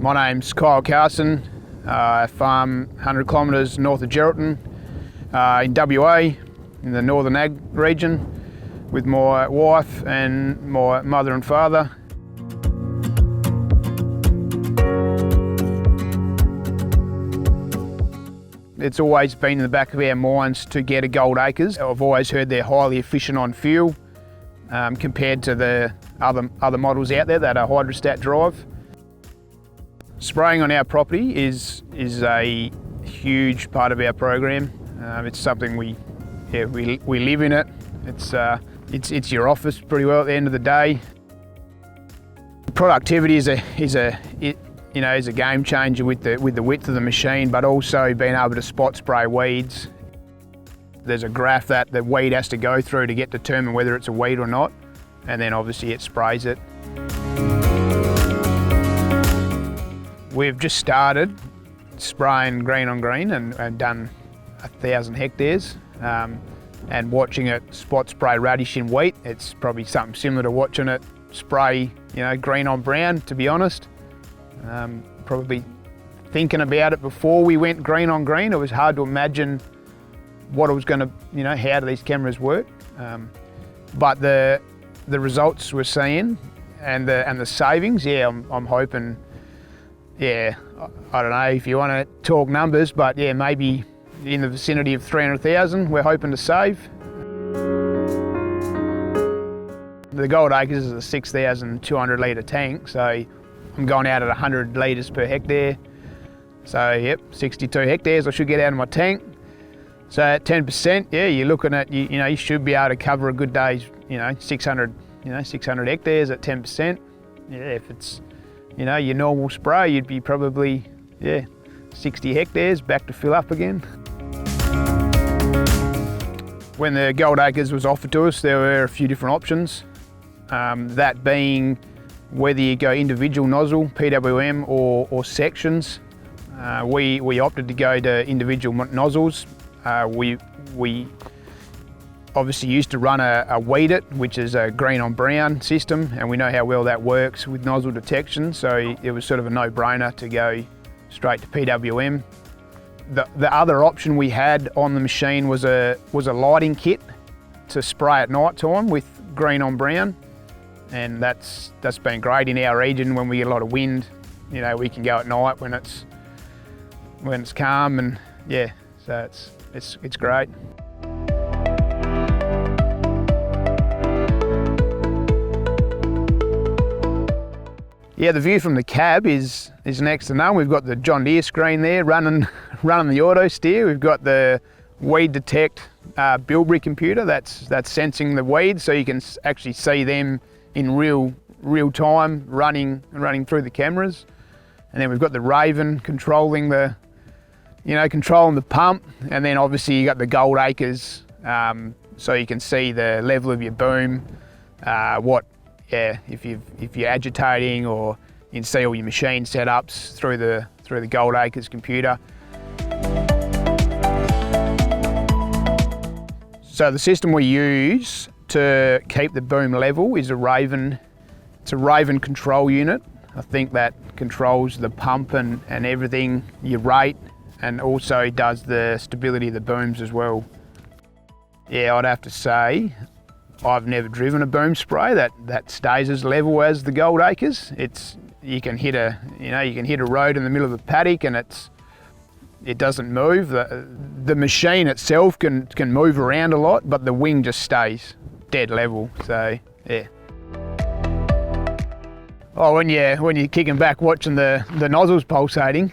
My name's Carson. I farm 100 kilometres north of Geraldton in WA, in the northern ag region, with my wife and my mother and father. It's always been in the back of our minds to get a Goldacres. I've always heard they're highly efficient on fuel compared to the other models out there that are hydrostat drive. Spraying on our property is a huge part of our program. It's something we live in it. It's your office pretty well at the end of the day. Productivity is a game changer with the width of the machine, but also being able to spot spray weeds. There's a graph that the weed has to go through to determine whether it's a weed or not, and then obviously it sprays it. We've just started spraying green on green and done 1,000 hectares, and watching it spot spray radish in wheat. It's probably something similar to watching it spray, green on brown, to be honest. Probably thinking about it before we went green on green, it was hard to imagine what it was going to, how do these cameras work. But the results we're seeing and the savings, I'm hoping, I don't know if you want to talk numbers, but maybe in the vicinity of 300,000 we're hoping to save. The Goldacres is a 6,200 litre tank, so I'm going out at 100 litres per hectare. So 62 hectares I should get out of my tank. So at 10%, you're looking at, you should be able to cover a good day's, 600 hectares at 10%. If it's, your normal spray, you'd be probably, 60 hectares back to fill up again. When the Goldacres was offered to us, there were a few different options. That being whether you go individual nozzle, PWM, or sections. We opted to go to individual nozzles. We obviously used to run a Weedetect, which is a green on brown system, and we know how well that works with nozzle detection, so it was sort of a no-brainer to go straight to PWM. The other option we had on the machine was a lighting kit to spray at night time with green on brown, and that's been great in our region when we get a lot of wind. We can go at night when it's calm, and so it's great. The view from the cab is next to none. We've got the John Deere screen there running the auto steer. We've got the Weedetect Bilberry computer that's sensing the weeds, so you can actually see them in real time running through the cameras. And then we've got the Raven controlling the pump, and then obviously you got the Goldacres, so you can see the level of your boom, if you're agitating, or you can see all your machine setups through the Goldacres computer. So the system we use to keep the boom level is a Raven. It's a Raven control unit. I think that controls the pump and everything, your rate, and also does the stability of the booms as well. I'd have to say, I've never driven a boom spray that stays as level as the Goldacres. You can hit a road in the middle of a paddock and it doesn't move. The machine itself can move around a lot, but the wing just stays dead level. So when you're kicking back watching the nozzles pulsating,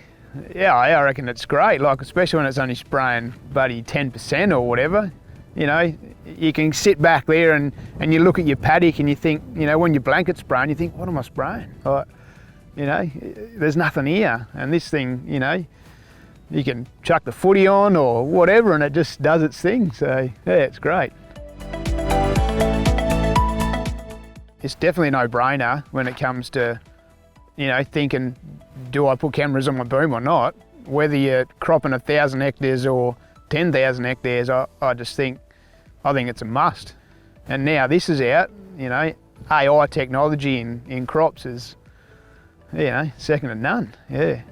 I reckon it's great. Like, especially when it's only spraying buddy 10% or whatever. You can sit back there and you look at your paddock and you think, when your blanket's spraying, you think, what am I spraying? There's nothing here. And this thing, you can chuck the footy on or whatever and it just does its thing. So it's great. It's definitely a no-brainer when it comes to, thinking, do I put cameras on my boom or not? Whether you're cropping 1,000 hectares or 10,000 hectares, I think it's a must. And now this is out, AI technology in crops is second to none. Yeah.